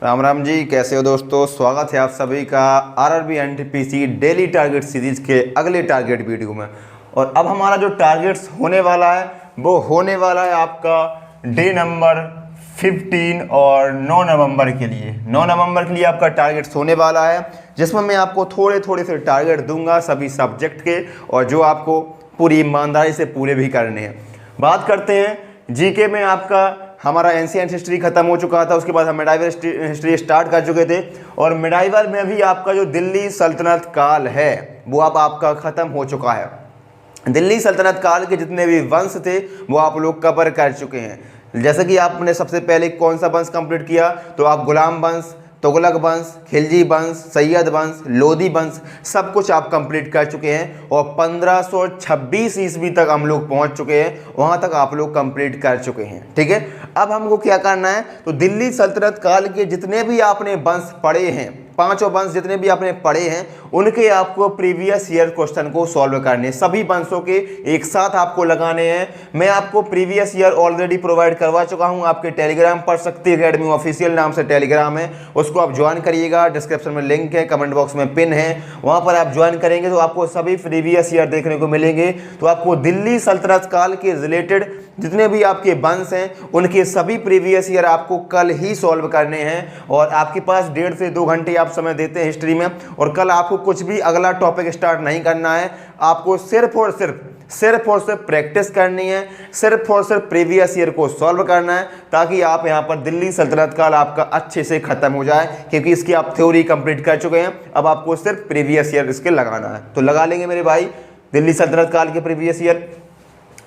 राम राम जी, कैसे हो दोस्तों। स्वागत है आप सभी का RRB NTPC daily target series के अगले टारगेट वीडियो में। और अब हमारा जो टारगेट्स होने वाला है वो होने वाला है आपका डे नंबर 15 और 9 नवंबर के लिए। 9 नवंबर के लिए आपका टारगेट्स होने वाला है, जिसमें मैं आपको थोड़े थोड़े से टारगेट दूंगा सभी सब्जेक्ट के, और जो आपको पूरी ईमानदारी से पूरे भी करने हैं। बात करते हैं जीके में। आपका हमारा एंशिएंट हिस्ट्री खत्म हो चुका था, उसके बाद हम मिडाइवल हिस्ट्री स्टार्ट कर चुके थे। और मिडाइवल में भी आपका जो दिल्ली सल्तनत काल है वो अब आपका ख़त्म हो चुका है। दिल्ली सल्तनत काल के जितने भी वंश थे वो आप लोग कवर कर चुके हैं। जैसे कि आपने सबसे पहले कौन सा वंश कंप्लीट किया, तो आप गुलाम वंश, तुगलक वंश, खिलजी वंश, सैयद वंश, लोधी वंश सब कुछ आप कंप्लीट कर चुके हैं। और 1526 ईस्वी तक हम लोग पहुंच चुके हैं, वहां तक आप लोग कंप्लीट कर चुके हैं। ठीक है, अब हमको क्या करना है, तो दिल्ली सल्तनत काल के जितने भी आपने वंश पढ़े हैं, पांचों वंश जितने भी आपने पढ़े हैं, उनके आपको प्रीवियस ईयर क्वेश्चन को सॉल्व करने, सभी वंशों के एक साथ आपको लगाने हैं। मैं आपको प्रीवियस ईयर ऑलरेडी प्रोवाइड करवा चुका हूं, आपके टेलीग्राम पर शक्ति एकेडमी ऑफिशियल नाम से टेलीग्राम है, उसको आप ज्वाइन करिएगा। डिस्क्रिप्शन में लिंक है, कमेंट बॉक्स में पिन है, वहां पर आप ज्वाइन करेंगे तो आपको सभी प्रीवियस ईयर देखने को मिलेंगे। तो आपको दिल्ली सल्तनत काल के रिलेटेड जितने भी आपके वंश हैं उनके सभी प्रीवियस ईयर आपको कल ही सॉल्व करने हैं। और आपके पास 1.5 से 2 घंटे आप समय देते हैं हिस्ट्री में, और कल आपको कुछ भी अगला टॉपिक स्टार्ट नहीं करना है। आपको सिर्फ और सिर्फ प्रैक्टिस करनी है, सिर्फ और सिर्फ प्रीवियस ईयर को सॉल्व करना है, ताकि आप यहाँ पर दिल्ली सल्तनत काल आपका अच्छे से खत्म हो जाए, क्योंकि इसकी आप थ्योरी कंप्लीट कर चुके हैं। अब आपको सिर्फ प्रीवियस ईयर इसके लगाना है, तो लगा लेंगे मेरे भाई दिल्ली सल्तनत काल के प्रीवियस ईयर।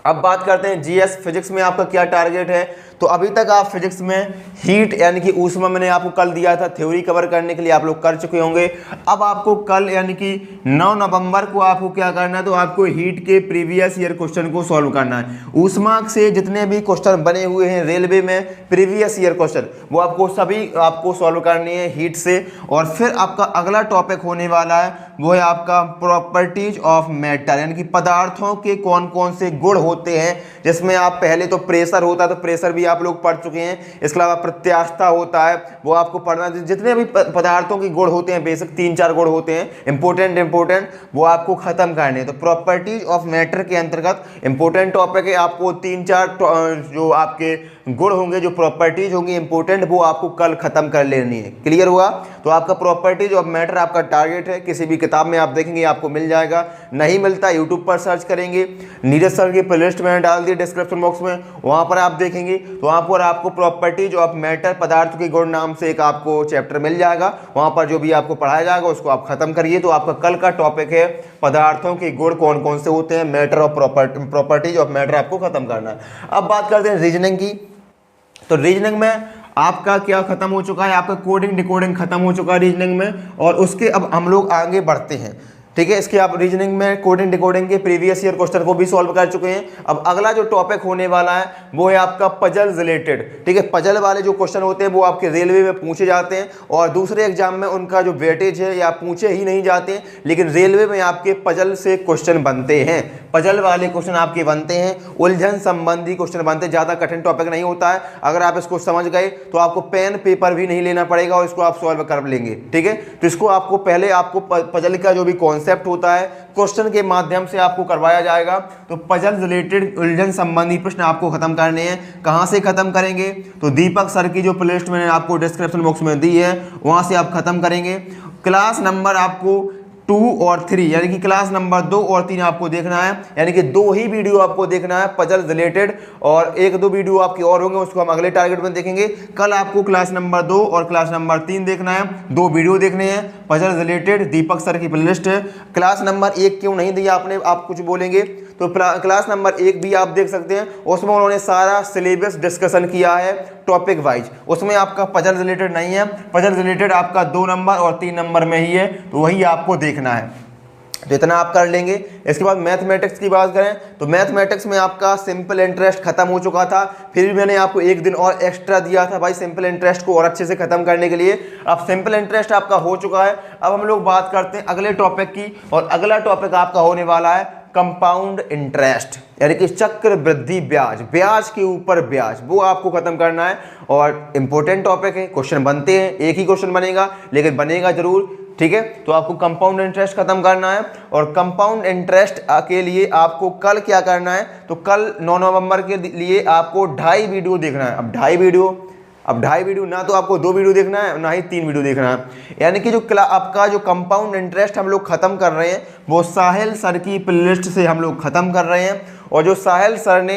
अब बात करते हैं जीएस फिजिक्स में आपका क्या टारगेट है। तो अभी तक आप फिजिक्स में हीट यानी कि ऊष्मा मैंने आपको कल दिया था, थ्योरी कवर करने के लिए आप लोग कर चुके होंगे। अब आपको कल यानी कि 9 नवंबर को आपको क्या करना है, तो आपको हीट के प्रीवियस ईयर क्वेश्चन को सॉल्व करना है। ऊष्मा से जितने भी क्वेश्चन बने हुए हैं रेलवे में प्रीवियस ईयर क्वेश्चन, वो आपको सभी आपको सॉल्व करनी है हीट से। और फिर आपका अगला टॉपिक होने वाला है वो है आपका प्रॉपर्टीज ऑफ मैटर, यानी कि पदार्थों के कौन कौन से गुण होते हैं, जिसमें आप पहले तो प्रेशर होता है, तो प्रेशर भी आप लोग पढ़ चुके हैं। इसके अलावा प्रत्यास्थता होता है, वो आपको पढ़ना। जितने भी पदार्थों के गुण होते हैं, बेसिक 3-4 गुण होते हैं इंपॉर्टेंट, वो आपको खत्म करने हैं। तो प्रॉपर्टीज ऑफ मैटर के अंतर्गत इंपॉर्टेंट टॉपिक है, आपको 3-4 जो आपके गुण होंगे, जो प्रॉपर्टीज होंगी इंपॉर्टेंट, वो आपको कल खत्म कर लेनी है। क्लियर हुआ। तो आपका प्रॉपर्टीज ऑफ मैटर आपका टारगेट है, किसी भी किताब में आप देखेंगे आपको मिल जाएगा, नहीं मिलता यूट्यूब पर सर्च करेंगे, नीरज सर की प्लेलिस्ट में डाल दिए डिस्क्रिप्शन बॉक्स में, वहां पर आप देखेंगे तो वहां पर आपको प्रॉपर्टीज ऑफ मैटर पदार्थ के गुण नाम से एक आपको चैप्टर मिल जाएगा। वहां पर जो भी आपको पढ़ाया जाएगा उसको आप खत्म करिए। तो आपका कल का टॉपिक है पदार्थों के गुण कौन कौन से होते हैं, मैटर और प्रॉपर्टीज ऑफ मैटर आपको खत्म करना है। अब बात करते हैं रीजनिंग की। तो रीजनिंग में आपका क्या खत्म हो चुका है, आपका कोडिंग डिकोडिंग खत्म हो चुका है रीजनिंग में, और उसके अब हम लोग आगे बढ़ते हैं। ठीक है, इसके आप रीजनिंग में कोडिंग डिकोडिंग के प्रीवियस ईयर क्वेश्चन को भी सॉल्व कर चुके हैं। अब अगला जो टॉपिक होने वाला है वो है आपका पजल रिलेटेड। ठीक है, पजल वाले जो क्वेश्चन होते हैं वो आपके रेलवे में पूछे जाते हैं, और दूसरे एग्जाम में उनका जो वेटेज है या पूछे ही नहीं जाते हैं, लेकिन रेलवे में आपके पजल से क्वेश्चन बनते हैं, पजल वाले क्वेश्चन आपके बनते हैं, उलझन संबंधी क्वेश्चन बनते हैं। ज़्यादा कठिन टॉपिक नहीं होता है, अगर आप इसको समझ गए तो आपको पेन पेपर भी नहीं लेना पड़ेगा और इसको आप सॉल्व कर लेंगे। ठीक है, तो इसको आपको पहले आपको पजल का जो भी कॉन्सेप्ट होता है क्वेश्चन के माध्यम से आपको करवाया जाएगा। तो पजल रिलेटेड उलझन संबंधी प्रश्न आपको खत्म करने हैं। कहां से खत्म करेंगे, तो दीपक सर की जो प्लेलिस्ट मैंने आपको डिस्क्रिप्शन बॉक्स में दी है वहां से आप खत्म करेंगे। क्लास नंबर आपको 2 और 3 यानी कि क्लास नंबर 2 और 3 आपको देखना है, यानी कि 2 ही वीडियो आपको देखना है पजल रिलेटेड, और 1-2 वीडियो आपके और होंगे, उसको हम अगले टारगेट में देखेंगे। कल आपको क्लास नंबर 2 और क्लास नंबर 3 देखना है, 2 वीडियो देखने हैं पजल रिलेटेड, दीपक सर की प्लेलिस्ट है। क्लास नंबर 1 क्यों नहीं दिया आपने, आप कुछ बोलेंगे, तो क्लास नंबर 1 भी आप देख सकते हैं, उसमें उन्होंने सारा सिलेबस डिस्कशन किया है टॉपिक वाइज, उसमें आपका पजल रिलेटेड नहीं है। पजल रिलेटेड आपका 2 नंबर और 3 नंबर में ही है, तो वही आपको देखना है। तो इतना आप कर लेंगे। इसके बाद मैथमेटिक्स की बात करें तो मैथमेटिक्स में आपका सिंपल इंटरेस्ट खत्म हो चुका था, फिर भी मैंने आपको 1 दिन और एक्स्ट्रा दिया था भाई सिंपल इंटरेस्ट को और अच्छे से खत्म करने के लिए। अब सिंपल इंटरेस्ट आपका हो चुका है। अब हम लोग बात करते हैं अगले टॉपिक की, और अगला टॉपिक आपका होने वाला है कंपाउंड इंटरेस्ट, यानी कि चक्र वृद्धि ब्याज, ब्याज के ऊपर ब्याज, वो आपको खत्म करना है। और इंपॉर्टेंट टॉपिक है, क्वेश्चन बनते हैं, एक ही क्वेश्चन बनेगा लेकिन बनेगा जरूर, ठीक है। तो आपको कंपाउंड इंटरेस्ट खत्म करना है। और कंपाउंड इंटरेस्ट के लिए आपको कल क्या करना है, तो कल 9 नवंबर के लिए आपको 2.5 वीडियो देखना है। अब 2.5 वीडियो ना तो आपको 2 वीडियो देखना है ना ही 3 वीडियो देखना है। यानी कि जो आपका जो कंपाउंड इंटरेस्ट हम लोग खत्म कर रहे हैं वो साहिल सर की प्लेलिस्ट से हम लोग खत्म कर रहे हैं। और जो साहिल सर ने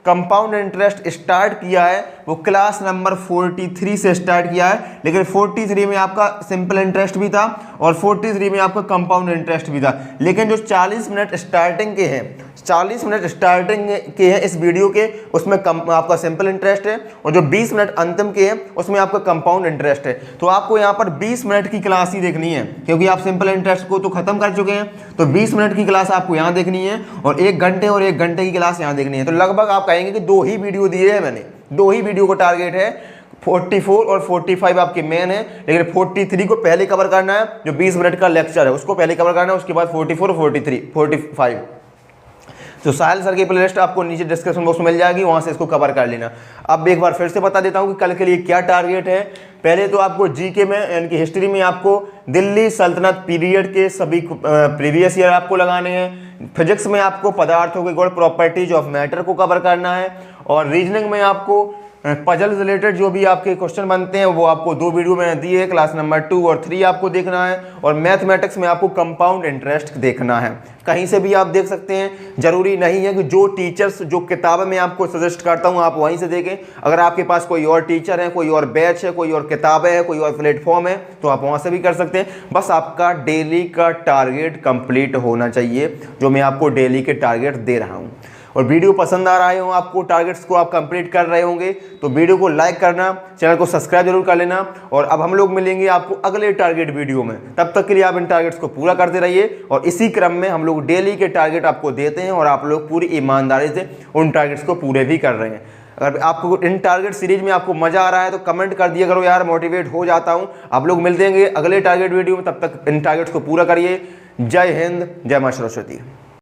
कंपाउंड इंटरेस्ट स्टार्ट किया है वो क्लास नंबर 43 से स्टार्ट किया है, लेकिन 43 में आपका सिंपल इंटरेस्ट भी था और 43 में आपका कंपाउंड इंटरेस्ट भी था। लेकिन जो 40 मिनट स्टार्टिंग के हैं, 40 मिनट स्टार्टिंग के हैं इस वीडियो के, उसमें आपका सिंपल इंटरेस्ट है, और जो 20 मिनट अंतिम के हैं उसमें आपका कंपाउंड इंटरेस्ट है। तो आपको यहाँ पर 20 मिनट की क्लास ही देखनी है, क्योंकि आप सिंपल इंटरेस्ट को तो खत्म कर चुके हैं। तो 20 मिनट की क्लास आपको यहाँ देखनी है और 1 घंटे और 1 घंटे की क्लास यहाँ देखनी है। तो लगभग आप कहेंगे कि 2 ही वीडियो दिए हैं मैंने, 2 ही वीडियो को टारगेट है। 44 और 45 आपके मेन है, लेकिन 43 को पहले कवर करना है, जो 20 मिनट का लेक्चर है उसको पहले कवर करना है, उसके बाद 44 और 45। तो साहिल सर की प्लेलिस्ट आपको नीचे डिस्क्रिप्शन बॉक्स में मिल जाएगी, वहां से इसको कवर कर लेना। अब एक बार फिर से बता देता हूं कि कल के लिए क्या टारगेट है। पहले तो आपको जीके में यानी कि हिस्ट्री में आपको दिल्ली सल्तनत पीरियड के सभी प्रीवियस ईयर आपको लगाने हैं। फिजिक्स में आपको पदार्थों के गुण प्रॉपर्टीज ऑफ मैटर को कवर करना है। और रीजनिंग में आपको पजल रिलेटेड जो भी आपके क्वेश्चन बनते हैं वो आपको 2 वीडियो में दिए, क्लास नंबर 2 और 3 आपको देखना है। और मैथमेटिक्स में आपको कंपाउंड इंटरेस्ट देखना है। कहीं से भी आप देख सकते हैं, जरूरी नहीं है कि जो टीचर्स जो किताबें मैं आपको सजेस्ट करता हूं आप वहीं से देखें। अगर आपके पास कोई और टीचर है, कोई और बैच है, कोई और किताबें है, कोई और प्लेटफॉर्म है, तो आप वहां से भी कर सकते हैं। बस आपका डेली का टारगेट कंप्लीट होना चाहिए, जो मैं आपको डेली के टारगेट दे रहा हूँ। और वीडियो पसंद आ रहे हो आपको, टारगेट्स को आप कंप्लीट कर रहे होंगे, तो वीडियो को लाइक करना, चैनल को सब्सक्राइब जरूर कर लेना। और अब हम लोग मिलेंगे आपको अगले टारगेट वीडियो में, तब तक के लिए आप इन टारगेट्स को पूरा करते रहिए। और इसी क्रम में हम लोग डेली के टारगेट आपको देते हैं और आप लोग पूरी ईमानदारी से उन टारगेट्स को पूरे भी कर रहे हैं। अगर आपको इन टारगेट सीरीज में आपको मजा आ रहा है तो कमेंट कर दिया करो यार, मोटिवेट हो जाता हूँ। आप लोग मिलते हैं अगले टारगेट वीडियो में, तब तक इन टारगेट्स को पूरा करिए। जय हिंद, जय मां सरस्वती।